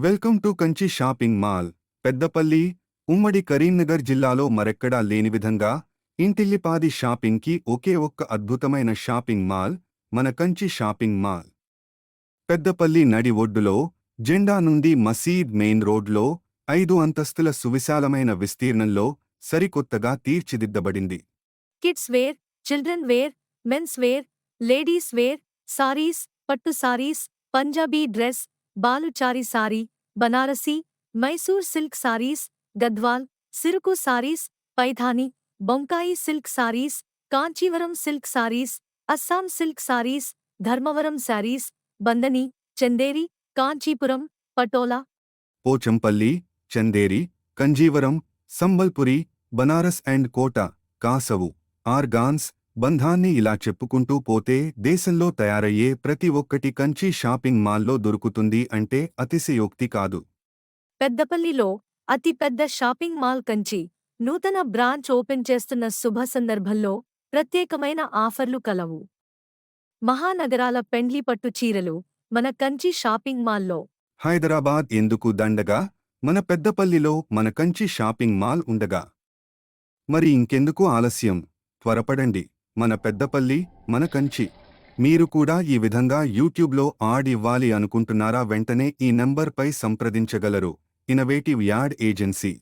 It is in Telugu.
Welcome to Kanchi shopping mall Peddapalli ఉమ్మడి కరీంనగర్ జిల్లాలో మరెక్కడా లేని విధంగా ఇంటిల్లిపాది షాపింగ్కి ఒకే ఒక్క అద్భుతమైన షాపింగ్ మాల్ మన కంచి షాపింగ్ మాల్. పెద్దపల్లి నడి ఒడ్డులో జెండా నుండి మసీద్ మెయిన్ రోడ్లో 5 అంతస్తుల సువిశాలమైన విస్తీర్ణంలో సరికొత్తగా తీర్చిదిద్దబడింది. Kids wear, children wear, men's wear, ladies wear, saris, పట్టు సారీస్, పంజాబీ డ్రెస్, బాలుచారి సారీ, బనారసి, మైసూర్ సిల్క్ సారీస్, గద్వాల్, సిరుకు saris, Paithani, Bomkai silk saris, Kanchivaram silk saris, Assam silk saris, Dharmavaram saris, Bandhani, Chanderi, Kanchipuram, Patola, Pochampally, Chanderi, Kanjeevaram, Sambalpuri, Banaras and Kota, Kasavu, organza, బంధాన్ని ఇలా చెప్పుకుంటూ పోతే దేశంలో తయారయ్యే ప్రతి ఒక్కటి కంచి షాపింగ్ మాల్లో దొరుకుతుంది అంటే అతిశయోక్తి కాదు. పెద్దపల్లిలో అతి పెద్ద షాపింగ్ మాల్ కంచి నూతన బ్రాంచ్ ఓపెన్ చేస్తున్న శుభ సందర్భంలో ప్రత్యేకమైన ఆఫర్లు కలవు. మహానగరాల పెండ్లి పట్టు చీరలు మన కంచి షాపింగ్ మాల్లో. హైదరాబాద్ ఎందుకు దండగా, మన పెద్దపల్లిలో మన కంచి షాపింగ్ మాల్ ఉండగా మరి ఇంకెందుకు ఆలస్యం, త్వరపడండి. మన పెద్దపల్లి, మన కంచి. మీరు కూడా ఈ విధంగా యూట్యూబ్లో యాడ్ ఇవ్వాలి అనుకుంటున్నారా? వెంటనే ఈ నంబర్పై సంప్రదించగలరు. Innovative ad agency.